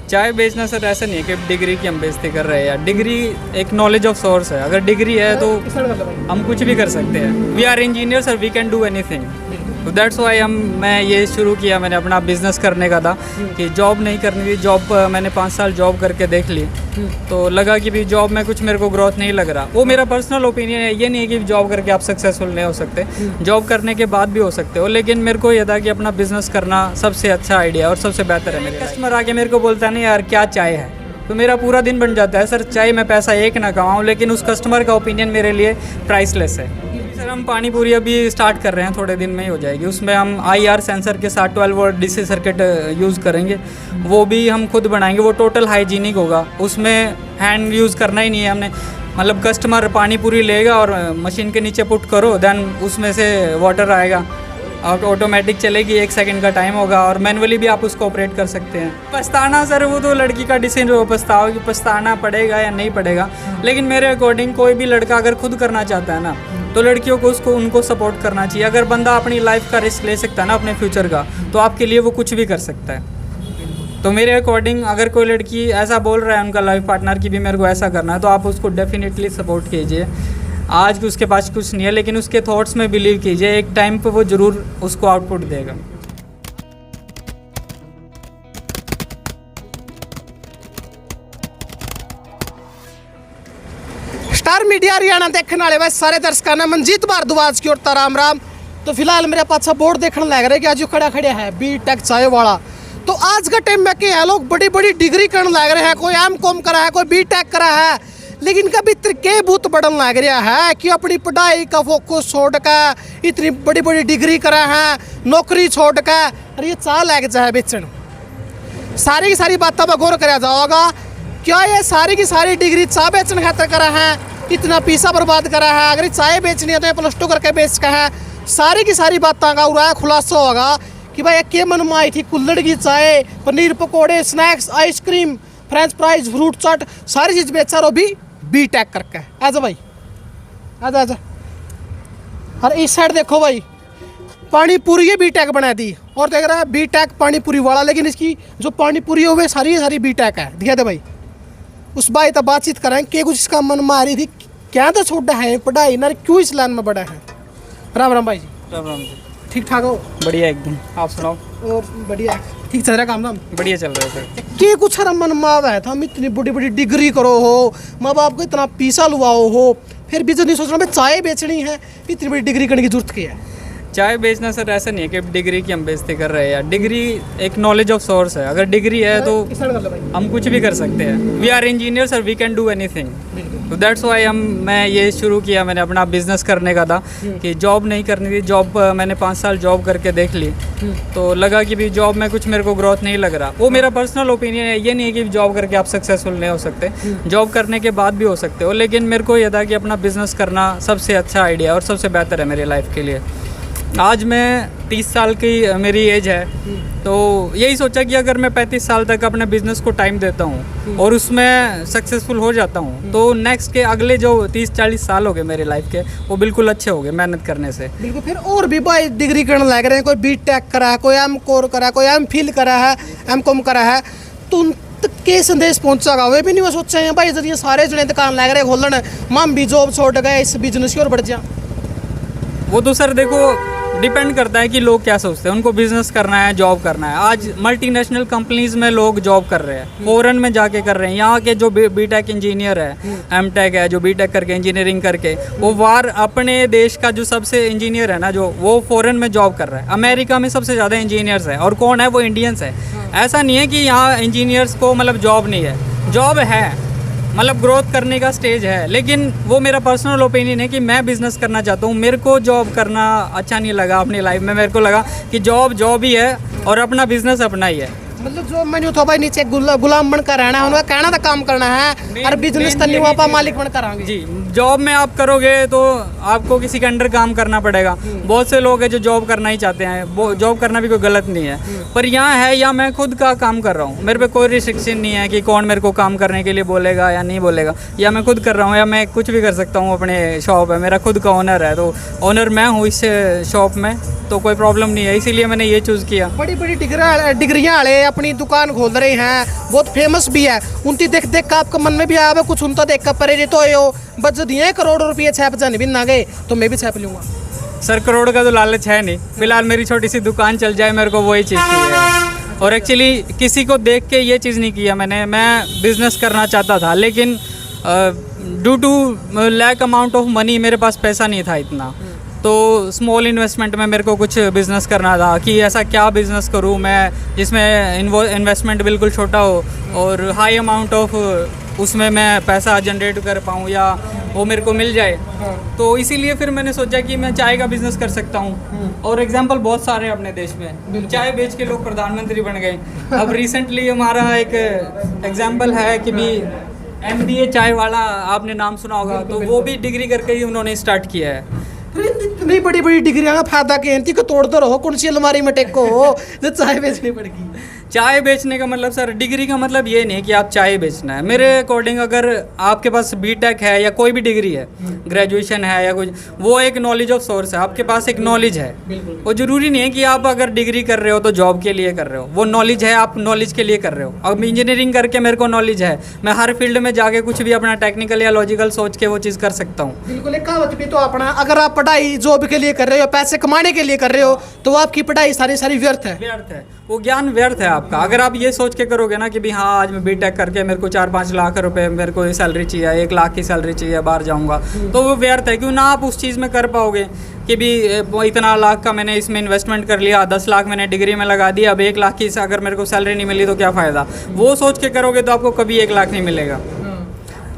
चाय बेचना सर ऐसा नहीं है कि डिग्री की हम बेइज्जती कर रहे हैं यार। डिग्री एक नॉलेज ऑफ सोर्स है। अगर डिग्री है तो हम कुछ भी कर सकते हैं। वी आर इंजीनियर्स और वी कैन डू एनीथिंग। तो दैट्स वाई मैं ये शुरू किया, मैंने अपना बिजनेस करने का था कि जॉब नहीं करनी थी। जॉब मैंने 5 साल जॉब करके देख ली तो लगा कि भी जॉब में कुछ मेरे को ग्रोथ नहीं लग रहा। वो मेरा पर्सनल ओपिनियन है, ये नहीं है कि जॉब करके आप सक्सेसफुल नहीं हो सकते, जॉब करने के बाद भी हो सकते हो। लेकिन मेरे को ये था कि अपना बिजनेस करना सबसे अच्छा आइडिया और सबसे बेहतर है। मेरे कस्टमर आके मेरे को बोलता नहीं यार क्या चाय है, तो मेरा पूरा दिन बन जाता है। सर चाय में पैसा एक ना कमाऊँ, लेकिन उस कस्टमर का ओपिनियन मेरे लिए प्राइसलेस है। सर हम पानी पूरी अभी स्टार्ट कर रहे हैं, थोड़े दिन में ही हो जाएगी। उसमें हम IR सेंसर के साथ 12 वोल्ट DC सर्किट यूज़ करेंगे। वो भी हम खुद बनाएंगे, वो टोटल हाइजीनिक होगा। उसमें हैंड यूज़ करना ही नहीं है हमने। मतलब कस्टमर पानी पूरी लेगा और मशीन के नीचे पुट करो, देन उसमें से वाटर आएगा और ऑटोमेटिक चलेगी। 1 सेकंड का टाइम होगा और मैनुअली भी आप उसको ऑपरेट कर सकते हैं। पछताना सर वो तो लड़की का डिसीजन, वो पछताओ कि पछताना पड़ेगा या नहीं पड़ेगा। लेकिन मेरे अकॉर्डिंग कोई भी लड़का अगर खुद करना चाहता है ना, तो लड़कियों को उनको सपोर्ट करना चाहिए। अगर बंदा अपनी लाइफ का रिस्क ले सकता है ना, अपने फ्यूचर का, तो आपके लिए वो कुछ भी कर सकता है। तो मेरे अकॉर्डिंग अगर कोई लड़की ऐसा बोल रहा है उनका लाइफ पार्टनर की भी मेरे को ऐसा करना है, तो आप उसको डेफिनेटली सपोर्ट कीजिए। आज उसके पास कुछ नहीं है, लेकिन उसके थॉट्स में बिलीव कीजिए, एक टाइम पे वो ज़रूर उसको आउटपुट देगा। स्टार मीडिया हरियाणा देखने वाले भाई सारे दर्शकों ने मनजीत भारद्वाज की ओर राम राम। तो फिलहाल मेरे पास बोर्ड देखने लग रहा है कि आज जो खड़ा खड़े है B.Tech चाय वाला। तो आज का टाइम में क्या लोग बड़ी बड़ी डिग्री करने लग रहे हैं, कोई M.Com करा है, कोई B.Tech करा है, लेकिन कभी तरीके बहुत बढ़न लग रहा है कि अपनी पढ़ाई का फोकस छोड़ कर इतनी बड़ी बड़ी डिग्री करा है, नौकरी छोड़ कर और ये चाय लग जाए बेचन। सारी की सारी बातों पर गौर करा जाओगा। क्या ये सारी की सारी डिग्री चाय बेचने खातर करा है, इतना पैसा बर्बाद करा है? अगर चाय बेचनी है तो ये +2 करके बेच का है। सारी की सारी बातों का उरा खुलासा होगा कि भाई के मन में आई थी कुल्हड़ की चाय, पनीर पकौड़े, snacks, ice cream, french fries, fruit chaat, सारी चीज़ बेचा रहो भी B.Tech करके। आजा भाई, आजा आजा। और इस साइड देखो भाई, पानी पूरी B.Tech बना दी और देख रहा है B.Tech पानी पूरी वाला, लेकिन इसकी जो पानी पूरी हो वे सारी B.Tech है। दिखा दे भाई, उस भाई तब बातचीत करें कि कुछ इसका मन में आ रही थी, क्या तो छोटा है पढ़ाई ना, क्यों इस लाइन में बड़ा है। राम राम भाई जी। राम राम जी। ठीक ठाक हो? बढ़िया एकदम, आप सुनाओ? और बढ़िया, ठीक चल रहा काम धाम? बढ़िया चल रहा है सर। कि कुछ मन में आवा है था, हम इतनी बड़ी बड़ी डिग्री करो हो, माँ बाप को इतना पैसा लुआओ हो, फिर भी नहीं सोच रहा मैं चाय बेचनी है, इतनी बड़ी डिग्री करने की जरूरत क्या है? चाय बेचना सर ऐसा नहीं है कि डिग्री की हम बेइज्जती कर रहे हैं यार। डिग्री एक नॉलेज ऑफ सोर्स है। अगर डिग्री है तो हम कुछ भी कर सकते हैं। वी आर इंजीनियर्स और वी कैन डू एनीथिंग। तो दैट्स वाई मैं ये शुरू किया, मैंने अपना बिजनेस करने का था कि जॉब नहीं करनी थी। जॉब मैंने 5 साल जॉब करके देख ली तो लगा कि भी जॉब में कुछ मेरे को ग्रोथ नहीं लग रहा। वो मेरा पर्सनल ओपिनियन है, ये नहीं है कि जॉब करके आप सक्सेसफुल नहीं हो सकते, जॉब करने के बाद भी हो सकते हो। लेकिन मेरे को ये था कि अपना बिजनेस करना सबसे अच्छा आइडिया और सबसे बेहतर है मेरी लाइफ के लिए। आज मैं 30 साल की मेरी एज है, तो यही सोचा कि अगर मैं 35 साल तक अपने बिजनेस को टाइम देता हूँ और उसमें सक्सेसफुल हो जाता हूँ, तो नेक्स्ट के अगले जो 30-40 साल हो गए मेरे लाइफ के, वो बिल्कुल अच्छे हो गए मेहनत करने से। बिल्कुल। फिर और भी भाई डिग्री करने लग रहे हैं, कोई B.Tech करा है, कोई M.Com करा है, कोई M.Phil करा है, M.Com करा है, तो उन तक के संदेश पहुँचागा? वे भी नहीं वो सोचा है भाई जरिए सारे जने दुकान लग रहे खोलन, हम भी जॉब छोड़ गए, इस बिजनेस की ओर बढ़ जा। वो तो सर देखो डिपेंड करता है कि लोग क्या सोचते हैं। उनको बिजनेस करना है, जॉब करना है। आज मल्टीनेशनल कंपनीज में लोग जॉब कर रहे हैं, फॉरेन में जाके कर रहे हैं। यहाँ के जो B.Tech इंजीनियर है, M.Tech है, जो B.Tech करके इंजीनियरिंग करके वो अपने देश का जो सबसे इंजीनियर है ना, जो वो फॉरेन में जॉब कर रहा है। अमेरिका में सबसे ज़्यादा इंजीनियर्स है, और कौन है वो? इंडियंस है। ऐसा नहीं है कि यहाँ इंजीनियर्स को मतलब जॉब नहीं है, जॉब है, मतलब ग्रोथ करने का स्टेज है। लेकिन वो मेरा पर्सनल ओपिनियन है कि मैं बिज़नेस करना चाहता हूँ। मेरे को जॉब करना अच्छा नहीं लगा अपनी लाइफ में। मेरे को लगा कि जॉब ही है और अपना बिजनेस अपना ही है। मतलब जो मैंने तो भाई नीचे गुलाम बनकर रहना है, उनका कहना था काम करना है और बिजनेस तो नहीं वहाँ पर मालिक बनकर आएंगे। जी, जॉब में आप करोगे तो आपको किसी के अंडर काम करना पड़ेगा। बहुत से लोग हैं जो जॉब करना ही चाहते हैं, वो जॉब करना भी कोई गलत नहीं है, पर यहाँ है या मैं खुद का काम कर रहा हूँ, मेरे पे कोई रिस्ट्रिक्शन नहीं है कि कौन मेरे को काम करने के लिए बोलेगा या नहीं बोलेगा, या मैं खुद कर रहा हूँ या मैं कुछ भी कर सकता हूँ। अपने शॉप है, मेरा खुद का ओनर है, तो ओनर मैं हूँ इस शॉप में, तो कोई प्रॉब्लम नहीं है, इसीलिए मैंने ये चूज़ किया। बड़ी बड़ी डिग्रियां वाले अपनी दुकान खोल रहे हैं, बहुत फेमस भी है, उनकी देख देख कर आपका मन में भी आया कुछ उनका देख कर प्रेरित हो, बस दिए करोड़ रुपये छाप जाने भी ना गए तो मैं भी छाप लूँगा। सर करोड़ का तो लालच है नहीं, फिलहाल मेरी छोटी सी दुकान चल जाए, मेरे को वही चीज़ चाहिए। और एक्चुअली किसी को देख के ये चीज़ नहीं किया मैंने, मैं बिज़नेस करना चाहता था, लेकिन due to lack amount of money मेरे पास पैसा नहीं था इतना, तो स्मॉल इन्वेस्टमेंट में मेरे को कुछ बिज़नेस करना था कि ऐसा क्या बिज़नेस करूं मैं जिसमें इन्वेस्टमेंट बिल्कुल छोटा हो और हाई अमाउंट ऑफ उसमें मैं पैसा जनरेट कर पाऊं या वो मेरे को मिल जाए। तो इसीलिए फिर मैंने सोचा कि मैं चाय का बिज़नेस कर सकता हूं, और एग्जांपल बहुत सारे हैं अपने देश में, चाय बेच के लोग प्रधानमंत्री बन गए। अब रिसेंटली हमारा एक एग्जाम्पल है कि भी MBA चाय वाला, आपने नाम सुना होगा, तो वो भी डिग्री करके ही उन्होंने स्टार्ट किया है। इतनी बड़ी बड़ी डिग्रियां का फायदा के इनकी को तोड़ते रहो, कौन सी अलमारी में टेको हो जो चाय बेचनी पड़ेगी। चाय बेचने का मतलब सर, डिग्री का मतलब ये नहीं कि आप चाय बेचना है। मेरे अकॉर्डिंग अगर आपके पास BTech है या कोई भी डिग्री है, ग्रेजुएशन है या कुछ, वो एक नॉलेज ऑफ सोर्स है, आपके पास एक नॉलेज है। वो ज़रूरी नहीं है कि आप अगर डिग्री कर रहे हो तो जॉब के लिए कर रहे हो, वो नॉलेज है, आप नॉलेज के लिए कर रहे हो। अब इंजीनियरिंग करके मेरे को नॉलेज है, मैं हर फील्ड में जाके कुछ भी अपना टेक्निकल या लॉजिकल सोच के वो चीज़ कर सकता हूँ। बिल्कुल, एक कहावत भी तो अपना, अगर आप पढ़ाई जॉब के लिए कर रहे हो, पैसे कमाने के लिए कर रहे हो, तो आपकी पढ़ाई सारी व्यर्थ है। व्यर्थ है, वो ज्ञान व्यर्थ है आपका। अगर आप ये सोच के करोगे ना कि भी हाँ आज मैं BTech करके मेरे को 4-5 लाख रुपए मेरे को सैलरी चाहिए, 1 लाख की सैलरी चाहिए, बाहर जाऊँगा, तो वो व्यर्थ है। क्यों ना आप उस चीज़ में कर पाओगे कि भी इतना लाख का मैंने इसमें इन्वेस्टमेंट कर लिया, 10 लाख मैंने डिग्री में लगा दिया, अब 1 लाख की अगर मेरे को सैलरी नहीं मिली तो क्या फ़ायदा। वो सोच के करोगे तो आपको कभी 1 लाख नहीं मिलेगा।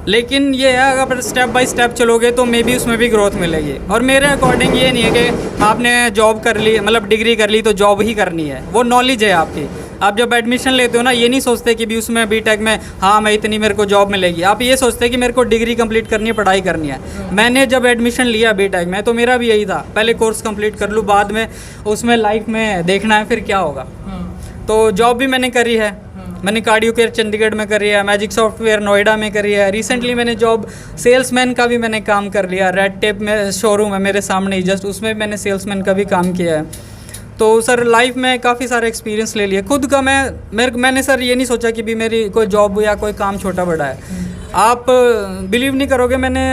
लेकिन ये है, अगर स्टेप बाय स्टेप चलोगे तो मे बी उसमें भी ग्रोथ मिलेगी। और मेरे अकॉर्डिंग ये नहीं है कि आपने जॉब कर ली, मतलब डिग्री कर ली तो जॉब ही करनी है, वो नॉलेज है आपकी। आप जब एडमिशन लेते हो ना, ये नहीं सोचते कि भी उसमें BTech में हाँ मैं इतनी मेरे को जॉब मिलेगी, आप ये सोचते हैं कि मेरे को डिग्री कंप्लीट करनी है, पढ़ाई करनी है। मैंने जब एडमिशन लिया BTech में तो मेरा भी यही था, पहले कोर्स कंप्लीट कर लूँ, बाद में उसमें लाइफ में देखना है फिर क्या होगा। तो जॉब भी मैंने करी है, मैंने कार्डियो केयर चंडीगढ़ में करी है, मैजिक सॉफ्टवेयर नोएडा में करी है। रिसेंटली मैंने जॉब सेल्समैन का भी मैंने काम कर लिया, रेड टेप में शोरूम है मेरे सामने ही जस्ट, उसमें भी मैंने सेल्समैन का भी काम किया है। तो सर लाइफ में काफ़ी सारे एक्सपीरियंस ले लिए खुद का। मैंने सर ये नहीं सोचा कि भी मेरी कोई जॉब या कोई काम छोटा बड़ा है। आप बिलीव नहीं करोगे, मैंने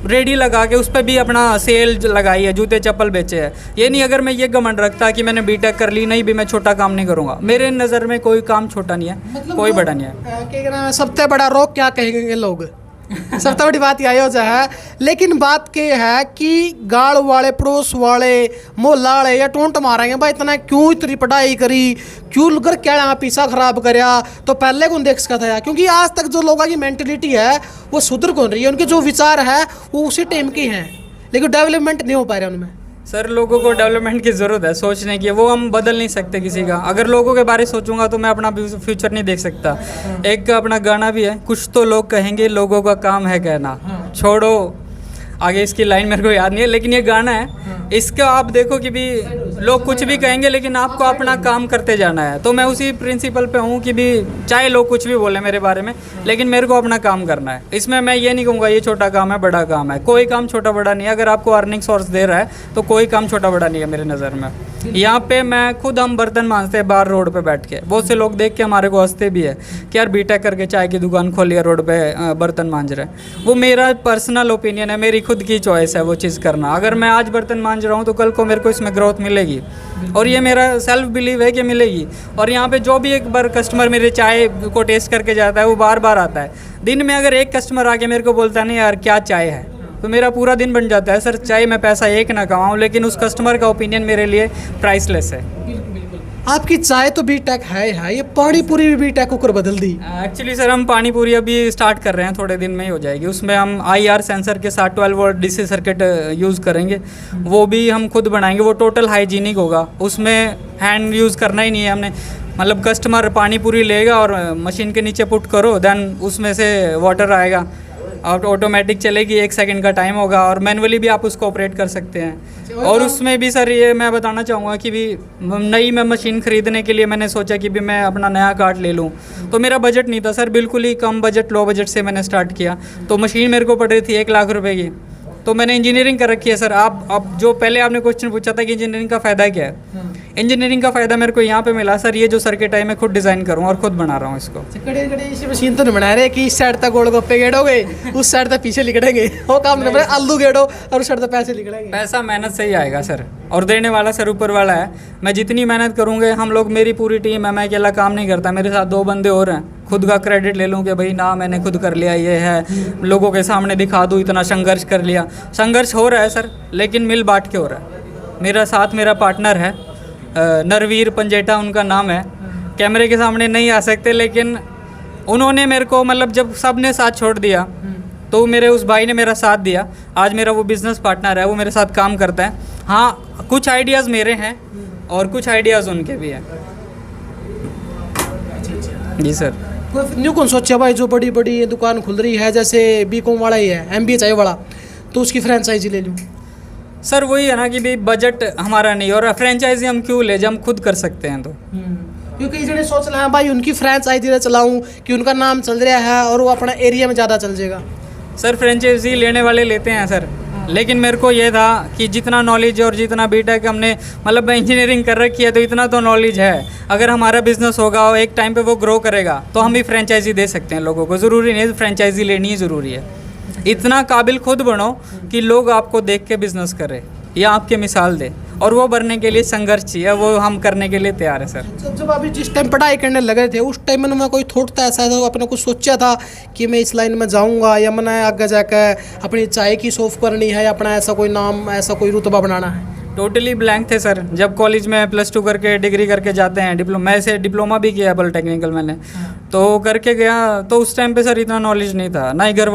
रेडी लगा के उस पर भी अपना सेल लगाई है, जूते चप्पल बेचे हैं। ये नहीं अगर मैं ये घमंड रखता कि मैंने BTech कर ली, नहीं भी मैं छोटा काम नहीं करूँगा। मेरे नज़र में कोई काम छोटा नहीं है, मतलब कोई बड़ा नहीं है। क्या नाम है, सबसे बड़ा रोग क्या कहेंगे लोग सबसे बड़ी बात यही हो जाए। लेकिन बात के है कि गाड़ वाले, पड़ोस वाले, मोहल्ला वाले या टोंट मारेंगे भाई इतना क्यों, इतनी पढ़ाई करी क्यों, कर क्या यहाँ पीछा खराब करया, तो पहले कौन देख सकता था। क्योंकि आज तक जो लोगों की मेंटलिटी है वो सुधर कौन रही है, उनके जो विचार है वो उसी टाइम के हैं, लेकिन डेवलपमेंट नहीं हो पा रहा उनमें। सर लोगों को डेवलपमेंट की ज़रूरत है, सोचने की, वो हम बदल नहीं सकते किसी का। अगर लोगों के बारे में सोचूंगा तो मैं अपना फ्यूचर नहीं देख सकता। एक अपना गाना भी है, कुछ तो लोग कहेंगे लोगों का काम है कहना, छोड़ो आगे इसकी लाइन मेरे को याद नहीं है, लेकिन ये गाना है। इसका आप देखो कि भी लोग कुछ भी कहेंगे लेकिन आपको अपना काम करते जाना है। तो मैं उसी प्रिंसिपल पे हूँ कि भी चाहे लोग कुछ भी बोले मेरे बारे में, लेकिन मेरे को अपना काम करना है। इसमें मैं ये नहीं कहूँगा ये छोटा काम है, बड़ा काम है, कोई काम छोटा बड़ा नहीं है। अगर आपको अर्निंग सोर्स दे रहा है तो कोई काम छोटा बड़ा नहीं है मेरे नज़र में। यहाँ पे मैं खुद, हम बर्तन मांजते हैं बाहर रोड पे बैठ के, बहुत से लोग देख के हमारे को हंसते भी है कि यार BTech करके चाय की दुकान खोली है, रोड पे बर्तन मांज रहे हैं। वो मेरा पर्सनल ओपिनियन है, मेरी खुद की चॉइस है वो चीज़ करना। अगर मैं आज बर्तन मांज रहा हूँ तो कल को मेरे को इसमें ग्रोथ मिलेगी, और ये मेरा सेल्फ बिलीव है कि मिलेगी। और यहाँ पे जो भी एक बार कस्टमर मेरे चाय को टेस्ट करके जाता है वो बार बार आता है। दिन में अगर एक कस्टमर आके मेरे को बोलता है नहीं यार क्या चाय है, तो मेरा पूरा दिन बन जाता है। सर चाहे मैं पैसा एक ना कमाऊँ, लेकिन उस कस्टमर का ओपिनियन मेरे लिए प्राइसलेस है। आपकी चाय तो BTech है, ये पानी पूरी भी BTech को बदल दी। एक्चुअली सर हम पानी पूरी अभी स्टार्ट कर रहे हैं, थोड़े दिन में ही हो जाएगी। उसमें हम IR सेंसर के साथ 12 वोल्ट DC सर्किट यूज़ करेंगे, वो भी हम खुद बनाएंगे। वो टोटल हाइजीनिक होगा, उसमें हैंड यूज़ करना ही नहीं है हमने। मतलब कस्टमर पानी पूरी लेगा और मशीन के नीचे पुट करो, देन उसमें से वाटर आएगा, और ऑटोमेटिक चलेगी, 1 सेकंड का टाइम होगा, और मैनुअली भी आप उसको ऑपरेट कर सकते हैं। और उसमें भी सर ये मैं बताना चाहूँगा कि भी नई मैं मशीन ख़रीदने के लिए मैंने सोचा कि भी मैं अपना नया कार्ट ले लूँ, तो मेरा बजट नहीं था सर, बिल्कुल ही कम बजट, लो बजट से मैंने स्टार्ट किया। तो मशीन मेरे को पड़ रही थी 1 लाख रुपए की। तो मैंने इंजीनियरिंग कर रखी है सर। आप अब जो पहले आपने क्वेश्चन पूछा था कि इंजीनियरिंग का फ़ायदा क्या है, इंजीनियरिंग का फ़ायदा मेरे को यहाँ पे मिला सर, ये जो सर्किट है मैं खुद डिज़ाइन करूँ और खुद बना रहा हूँ इसको। कड़े कड़े इसी मशीन तो नहीं बना रहे कि इस साइड तक गोलगप्पे गेड़ोगे, उस साइड तक पीछे लिखड़ेंगे, वो काम नहीं बना, आलू गेड़ो और उस साइड तक पैसे लिखड़ेंगे। पैसा मेहनत से ही आएगा सर, और देने वाला सर ऊपर वाला है। मैं जितनी मेहनत करूँगे, हम लोग, मेरी पूरी टीम है, मैं अकेला काम नहीं करता, मेरे साथ 2 बंदे और हैं। खुद का क्रेडिट ले लूँ कि भाई ना मैंने खुद कर लिया, ये है, लोगों के सामने दिखा दूँ इतना संघर्ष कर लिया। संघर्ष हो रहा है सर, लेकिन मिल बांट के हो रहा है। मेरा साथ मेरा पार्टनर है, नरवीर पंजेटा उनका नाम है। कैमरे के सामने नहीं आ सकते, लेकिन उन्होंने मेरे को, मतलब जब सब ने साथ छोड़ दिया तो मेरे उस भाई ने मेरा साथ दिया। आज मेरा वो बिज़नेस पार्टनर है, वो मेरे साथ काम करता है। हाँ, कुछ आइडियाज़ मेरे हैं और कुछ आइडियाज़ उनके भी हैं। जी सर। न्यू कौन सोचा भाई जो बड़ी बड़ी ये दुकान खुल रही है, जैसे बीकॉम वाला ही है, MBA चाहिए वाला, तो उसकी फ्रेंचाइजी ले लूँ? सर वही है ना कि भी बजट हमारा नहीं, और फ्रेंचाइजी हम क्यों ले जब हम खुद कर सकते हैं। तो क्योंकि जने सोच रहे हैं भाई उनकी फ्रेंचाइजी चलाऊं कि उनका नाम चल रहा है और वो अपना एरिया में ज़्यादा चल जाएगा। सर फ्रेंचाइजी लेने वाले लेते हैं सर, लेकिन मेरे को ये था कि जितना नॉलेज और जितना बीटेक हमने, मतलब इंजीनियरिंग कर रखी है, तो इतना तो नॉलेज है। अगर हमारा बिजनेस होगा और एक टाइम पे वो ग्रो करेगा तो हम भी फ्रेंचाइजी दे सकते हैं लोगों को। ज़रूरी नहीं फ्रेंचाइजी लेनी ही ज़रूरी है। इतना काबिल खुद बनो कि लोग आपको देख के बिजनेस करें या आपके मिसाल दे, और वो बनने के लिए संघर्ष चाहिए, वो हम करने के लिए तैयार है सर। जब अभी जिस टाइम पढ़ाई करने लगे थे उस टाइम में कोई थॉट था ऐसा, तो आपने कुछ सोचा था कि मैं इस लाइन में जाऊंगा या मैंने आगे जाकर अपनी चाय की शॉप करनी है या अपना ऐसा कोई नाम, ऐसा कोई रुतबा बनाना है? टोटली ब्लैंक थे सर। जब कॉलेज में +2 करके डिग्री करके जाते हैं, डिप्लोमा, मैं से डिप्लोमा भी किया है पॉलिटेक्निकल मैंने, तो करके गया। तो उस टाइम पे सर इतना नॉलेज नहीं था, ना ही घर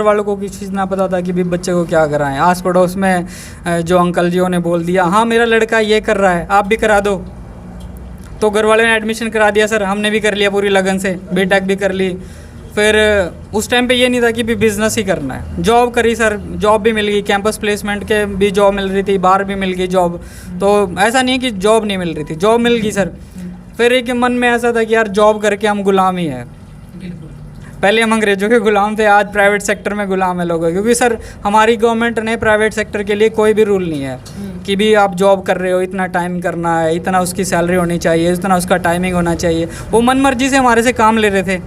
वालों को किसी चीज़ ना पता था कि भी बच्चे को क्या कराएं। आस पड़ोस में जो अंकल जियों ने बोल दिया, हाँ मेरा लड़का ये कर रहा है, आप भी करा दो, तो घर वालों ने एडमिशन करा दिया सर। हमने भी कर लिया पूरी लगन से, बीटेक भी कर ली। फिर उस टाइम पे ये नहीं था कि भी बिज़नेस ही करना है। जॉब करी सर, जॉब भी मिल गई, कैंपस प्लेसमेंट के भी जॉब मिल रही थी, बाहर भी मिल गई जॉब। तो ऐसा नहीं है कि जॉब नहीं मिल रही थी, जॉब मिल गई सर। फिर एक मन में ऐसा था कि यार जॉब करके हम गुलाम ही हैं। पहले हम अंग्रेजों के गुलाम थे, आज प्राइवेट सेक्टर में गुलाम है लोगों, क्योंकि सर हमारी गवर्नमेंट ने प्राइवेट सेक्टर के लिए कोई भी रूल नहीं है कि भी आप जॉब कर रहे हो इतना टाइम करना है, इतना उसकी सैलरी होनी चाहिए, इतना उसका टाइमिंग होना चाहिए। वो मन मर्जी से हमारे से काम ले रहे थे,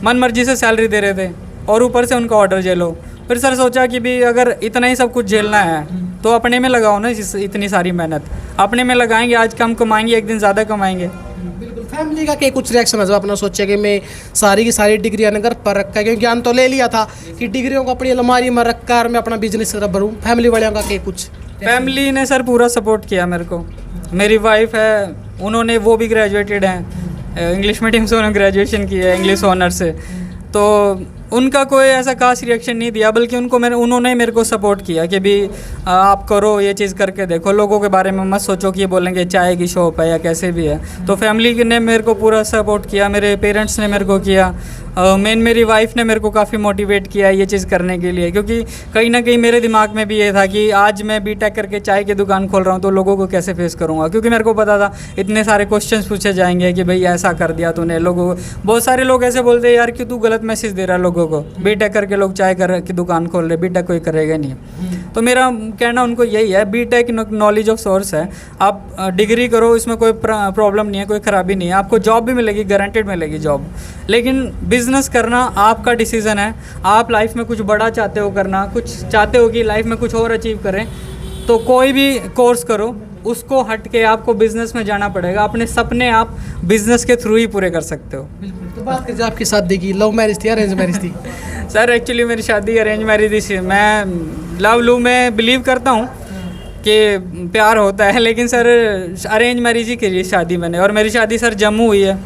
मन मर्जी से सैलरी दे रहे थे, और ऊपर से उनका ऑर्डर झेलो। फिर सर सोचा कि भी अगर इतना ही सब कुछ झेलना है तो अपने में लगाओ ना, इतनी सारी मेहनत अपने में लगाएंगे, आज कम कमाएंगे, एक दिन ज़्यादा कमाएंगे। बिल्कुल। फैमिली का क्या कुछ रिएक्शन है जब अपना सोचा कि मैं सारी की सारी डिग्रियाँ घर पर रखा है, क्योंकि ज्ञान तो ले लिया था कि डिग्रियों को अपनी अलमारी में रख कर मैं अपना बिजनेस भरूँ, फैमिली वालों का क्या कुछ? फैमिली ने सर पूरा सपोर्ट किया मेरे को। मेरी वाइफ है, उन्होंने, वो भी ग्रेजुएटेड हैं, इंग्लिश मीडियम से उन्होंने ग्रेजुएशन की है, इंग्लिश ऑनर से। तो उनका कोई ऐसा खास रिएक्शन नहीं दिया, बल्कि उन्होंने मेरे को सपोर्ट किया कि भी आप करो, ये चीज़ करके देखो, लोगों के बारे में मत सोचो कि ये बोलेंगे चाय की शॉप है या कैसे भी है। तो फैमिली ने मेरे को पूरा सपोर्ट किया, मेरे पेरेंट्स ने मेरे को किया, मेरी वाइफ ने मेरे को काफ़ी मोटिवेट किया ये चीज़ करने के लिए, क्योंकि कहीं ना कहीं मेरे दिमाग में भी ये था कि आज मैं बीटेक करके चाय की दुकान खोल रहा हूँ तो लोगों को कैसे फेस करूँगा, क्योंकि मेरे को पता था इतने सारे क्वेश्चंस पूछे जाएंगे कि भाई ऐसा कर दिया तूने। लोगों को बहुत सारे लोग ऐसे बोलते हैं यार कि तू गलत मैसेज दे रहा है लोगों को, बीटेक करके लोग चाय की दुकान खोल रहे, बीटेक कोई करेगा नहीं। तो मेरा कहना उनको यही है, बीटेक नॉलेज ऑफ सोर्स है, आप डिग्री करो, इसमें कोई प्रॉब्लम नहीं है, कोई ख़राबी नहीं है, आपको जॉब भी मिलेगी, गारंटेड मिलेगी जॉब। लेकिन बिजनेस करना आपका डिसीज़न है, आप लाइफ में कुछ बड़ा चाहते हो करना, कुछ चाहते हो कि लाइफ में कुछ और अचीव करें, तो कोई भी कोर्स करो, उसको हट के आपको बिजनेस में जाना पड़ेगा। अपने सपने आप बिजनेस के थ्रू ही पूरे कर सकते हो। तो बात करें आपकी शादी की, लव मैरिज थी अरेंज मैरिज थी? सर एक्चुअली मेरी शादी अरेंज मैरिज थी। मैं लव में बिलीव करता हूँ कि प्यार होता है, लेकिन सर अरेंज मैरिज ही करी शादी मैंने, और मेरी शादी सर जम्मू हुई है।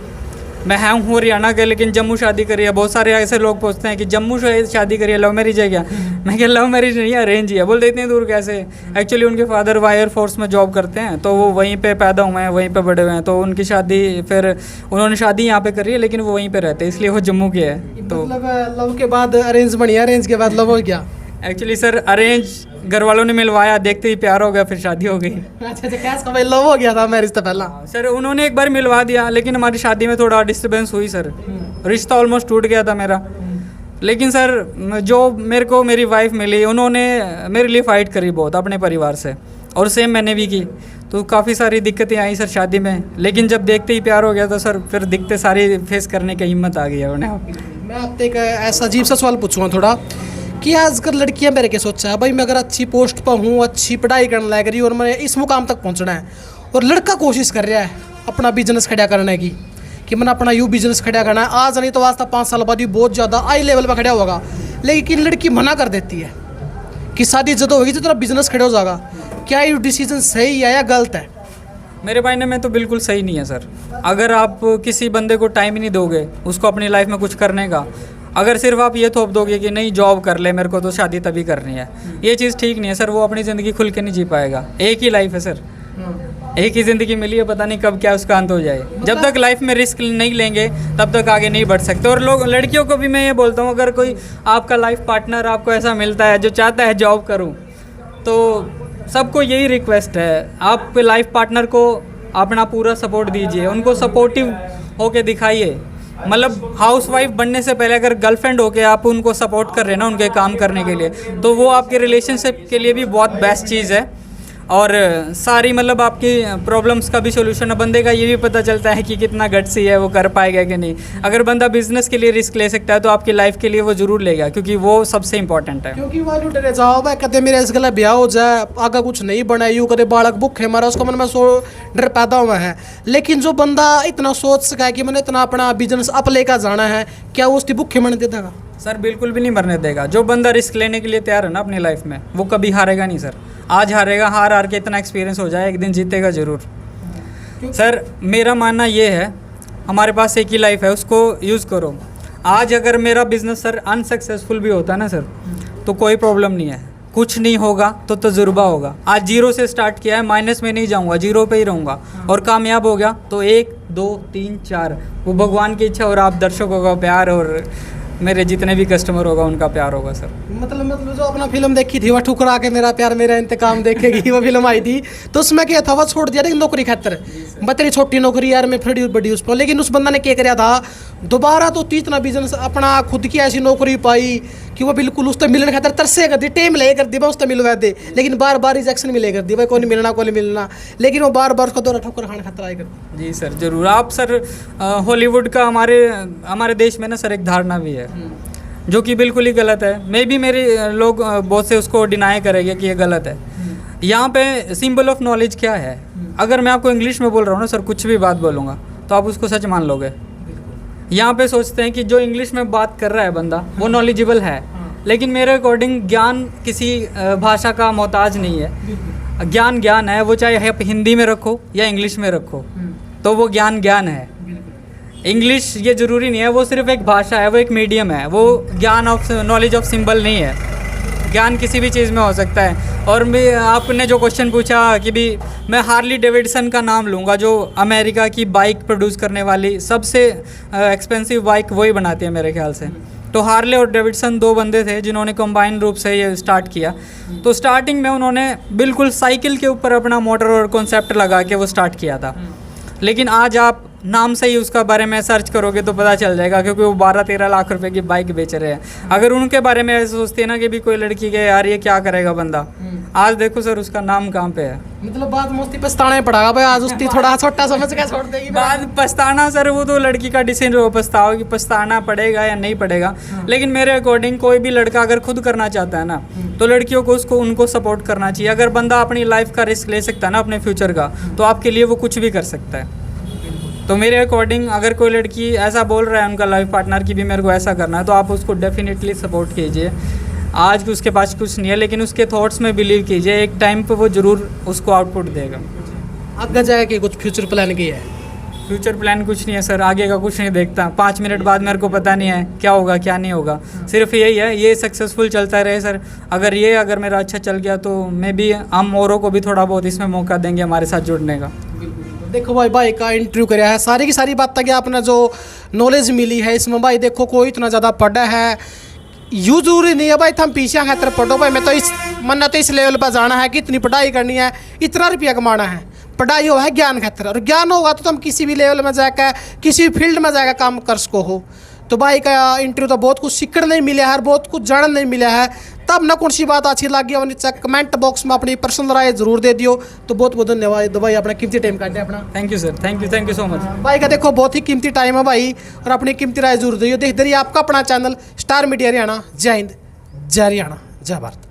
मैं हूँ हरियाणा के लेकिन जम्मू शादी करी है। बहुत सारे ऐसे लोग पूछते हैं कि जम्मू से शादी करी है, लव मैरिज है क्या? मैं क्या लव मैरिज नहीं है, अरेंज ही है। बोलते इतनी दूर कैसे? एक्चुअली उनके फादर वायर फोर्स में जॉब करते हैं, तो वो वहीं पे पैदा हुए हैं, वहीं पे बड़े हुए हैं, तो उनकी शादी फिर उन्होंने शादी यहाँ पे करी है, लेकिन वो वहीं पे रहते हैं, इसलिए वो जम्मू के है। तो मतलब लव के बाद अरेंज बनी, अरेंज के बाद लव हो गया। एक्चुअली सर अरेंज घर वालों ने मिलवाया, देखते ही प्यार हो गया, फिर शादी हो गई। अच्छा कैस का भाई लव हो गया था मैरिज तो पहला? सर उन्होंने एक बार मिलवा दिया, लेकिन हमारी शादी में थोड़ा डिस्टर्बेंस हुई सर, रिश्ता ऑलमोस्ट टूट गया था मेरा। लेकिन सर जो मेरे को मेरी वाइफ मिली, उन्होंने मेरे लिए फ़ाइट करी बहुत अपने परिवार से, और सेम मैंने भी की। तो काफ़ी सारी दिक्कतें आई सर शादी में, लेकिन जब देखते ही प्यार हो गया तो सर फिर दिक्कतें सारी फेस करने की हिम्मत आ गई है उन्हें। मैं आपसे एक ऐसा अजीब सा सवाल पूछूंगा थोड़ा कि आजकल लड़कियां मेरे के सोचा है भाई मैं अगर अच्छी पोस्ट पर हूँ, अच्छी पढ़ाई करने लग रही और मैं इस मुकाम तक पहुँचना है, और लड़का कोशिश कर रहा है अपना बिजनेस खड़ा करने की कि मैंने अपना यूँ बिजनेस खड़ा करना है, आज नहीं तो वास्ता 5 साल बाद ही बहुत ज़्यादा हाई लेवल पर खड़ा होगा, लेकिन लड़की मना कर देती है कि शादी जब होगी तो तेरा बिजनेस खड़ा हो जाएगा। क्या ये डिसीजन सही है या गलत है? मेरे मायने में तो बिल्कुल सही नहीं है सर। अगर आप किसी बंदे को टाइम ही नहीं दोगे उसको अपनी लाइफ में कुछ करने का, अगर सिर्फ आप ये थोप दोगे कि नहीं जॉब कर ले, मेरे को तो शादी तभी करनी है, ये चीज़ ठीक नहीं है सर। वो अपनी ज़िंदगी खुल के नहीं जी पाएगा। एक ही लाइफ है सर, एक ही ज़िंदगी मिली है, पता नहीं कब क्या उसका अंत हो जाए। जब तक लाइफ में रिस्क नहीं लेंगे तब तक आगे नहीं बढ़ सकते। और लोग, लड़कियों को भी मैं ये बोलता हूँ, अगर कोई आपका लाइफ पार्टनर आपको ऐसा मिलता है जो चाहता है जॉब करूँ, तो सबको यही रिक्वेस्ट है, आप लाइफ पार्टनर को अपना पूरा सपोर्ट दीजिए, उनको सपोर्टिव होके दिखाइए। मतलब हाउसवाइफ बनने से पहले अगर गर्लफ्रेंड होके आप उनको सपोर्ट कर रहे हैं ना उनके काम करने के लिए, तो वो आपके रिलेशनशिप के लिए भी बहुत बेस्ट चीज़ है। और सारी मतलब आपकी प्रॉब्लम्स का भी सोल्यूशन है। बंदे का ये भी पता चलता है कि कितना गट्सी है, वो कर पाएगा कि नहीं। अगर बंदा बिजनेस के लिए रिस्क ले सकता है तो आपकी लाइफ के लिए वो जरूर लेगा, क्योंकि वो सबसे इंपॉर्टेंट है। क्योंकि वालू डरे जाओ भाई, कहते मेरे इस गला ब्याह हो जाए, आगे कुछ नहीं बना, यूँ करे बालक भूखे मारा, उसको मन में सो डर पैदा हुआ है। लेकिन जो बंदा इतना सोच सका है कि मैंने इतना अपना बिजनेस अप लेकर जाना है, क्या वो उसकी भूखे मरने देगा? सर बिल्कुल भी नहीं मरने देगा। जो बंदा रिस्क लेने के लिए तैयार है ना अपनी लाइफ में, वो कभी हारेगा नहीं सर। आज हारेगा, हार हार के इतना एक्सपीरियंस हो जाए, एक दिन जीतेगा ज़रूर। सर मेरा मानना ये है, हमारे पास एक ही लाइफ है, उसको यूज़ करो। आज अगर मेरा बिजनेस सर अनसक्सेसफुल भी होता है ना सर, तो कोई प्रॉब्लम नहीं है, कुछ नहीं होगा तो तजुर्बा होगा। आज 0 से स्टार्ट किया है, माइनस में नहीं जाऊंगा, 0 पे ही रहूँगा, और कामयाब हो गया तो 1 2 3 4 वो भगवान की इच्छा और आप दर्शकों का प्यार और मेरे जितने भी कस्टमर होगा उनका प्यार होगा सर। मतलब जो अपना फिल्म देखी थी, वह ठुकरा के मेरा प्यार मेरा इंतकाम देखेगी, वो फिल्म आई थी, तो उसमें क्या था, वह छोड़ दिया लेकिन नौकरी खातर, बतरी छोटी नौकरी यार, मैं फिर बड़ी उस पर। लेकिन उस बंदा ने क्या किया था, दोबारा तो इतना बिजनेस अपना खुद की ऐसी नौकरी पाई कि वो बिल्कुल उस तक मिलने खातर तरसे कर दी, टेम ले कर दी, उस तक मिलवा दे, लेकिन बार बार रिजेक्शन मिले कर दी, भाई कोई नहीं मिलना, कोई नहीं मिलना, लेकिन वो बार बार उसका दौरा ठोकर खाने खातर आए कर। जी सर ज़रूर। आप सर हॉलीवुड का हमारे देश में ना सर एक धारणा भी है जो कि बिल्कुल ही गलत है। मे भी मेरे लोग बहुत से उसको डिनाई करेंगे कि ये गलत है। यहाँ पे सिंबल ऑफ नॉलेज क्या है, अगर मैं आपको इंग्लिश में बोल रहा हूँ ना सर, कुछ भी बात बोलूँगा तो आप उसको सच मान लोगे। यहाँ पे सोचते हैं कि जो इंग्लिश में बात कर रहा है बंदा वो नॉलेजेबल है, लेकिन मेरे अकॉर्डिंग ज्ञान किसी भाषा का मोहताज नहीं है। ज्ञान ज्ञान है, वो चाहे आप हिंदी में रखो या इंग्लिश में रखो, तो वो ज्ञान ज्ञान है। इंग्लिश ये ज़रूरी नहीं है, वो सिर्फ एक भाषा है, वो एक मीडियम है, वो ज्ञान ऑफ नॉलेज ऑफ सिंबल नहीं है। ज्ञान किसी भी चीज़ में हो सकता है। और मैं आपने जो क्वेश्चन पूछा कि भी मैं हार्ली डेविडसन का नाम लूँगा, जो अमेरिका की बाइक प्रोड्यूस करने वाली सबसे एक्सपेंसिव बाइक वही बनाती है मेरे ख्याल से। तो हार्ले और डेविडसन 2 बंदे थे जिन्होंने कंबाइन रूप से ये स्टार्ट किया। तो स्टार्टिंग में उन्होंने बिल्कुल साइकिल के ऊपर अपना मोटर और कॉन्सेप्ट लगा के वो स्टार्ट किया था। लेकिन आज आप नाम से ही उसका बारे में सर्च करोगे तो पता चल जाएगा, क्योंकि वो 12-13 लाख रुपए की बाइक बेच रहे हैं। अगर उनके बारे में ऐसे सोचते हैं ना कि भी कोई लड़की के यार ये क्या करेगा बंदा, आज देखो सर उसका नाम कहाँ पे है। मतलब बात मस्ती पछताना ही पड़ेगा भाई, आज उसकी थोड़ा छोटा समझ के छोड़ देगी बात पछताना सर, वो तो लड़की का डिसीजन हो, पछताओ कि पछताना पड़ेगा या नहीं पड़ेगा। लेकिन मेरे अकॉर्डिंग कोई भी लड़का अगर खुद करना चाहता है ना, तो लड़कियों को उनको सपोर्ट करना चाहिए। अगर बंदा अपनी लाइफ का रिस्क ले सकता है ना अपने फ्यूचर का, तो आपके लिए वो कुछ भी कर सकता है। तो मेरे अकॉर्डिंग अगर कोई लड़की ऐसा बोल रहा है उनका लाइफ पार्टनर की भी मेरे को ऐसा करना है, तो आप उसको डेफिनेटली सपोर्ट कीजिए। आज उसके पास कुछ नहीं है, लेकिन उसके थॉट्स में बिलीव कीजिए, एक टाइम पे वो ज़रूर उसको आउटपुट देगा। आगे जाके कुछ फ्यूचर प्लान की है? फ्यूचर प्लान कुछ नहीं है सर, आगे का कुछ नहीं देखता। 5 मिनट बाद मेरे को पता नहीं है क्या होगा क्या नहीं होगा, सिर्फ यही है ये सक्सेसफुल चलता रहे सर। अगर मेरा अच्छा चल गया तो मे बी हम औरों को भी थोड़ा बहुत इसमें मौका देंगे हमारे साथ जुड़ने का। देखो भाई का इंटरव्यू कराया है, सारी की सारी बातें कि आपने जो नॉलेज मिली है इसमें भाई देखो कोई इतना ज़्यादा पढ़ा है यूँ जरूरी नहीं है भाई हम पीछे हैं तेरे पढ़ो भाई मैं तो इस लेवल पर जाना है कि इतनी पढ़ाई करनी है इतना रुपया कमाना है। पढ़ाई हो है ज्ञान खातिर और ज्ञान होगा तो तुम किसी भी लेवल में जाकर किसी भी फील्ड में जाकर काम कर सको हो। तो भाई का इंटरव्यू तो बहुत कुछ सीखने नहीं मिला है और बहुत कुछ जानने नहीं मिला है। तब ना कौन सी बात अच्छी लगी और नीचे कमेंट बॉक्स में अपनी पर्सनल राय जरूर दे दियो। तो बहुत बहुत धन्यवाद भाई अपना कीमती टाइम काटे अपना। Thank you sir, thank you so much. भाई का देखो बहुत ही कीमती टाइम है भाई और अपनी कीमती राय जरूर दियो। देखते रहिए आपका अपना चैनल स्टार मीडिया हरियाणा। जय हिंद, जय हरियाणा, जय भारत।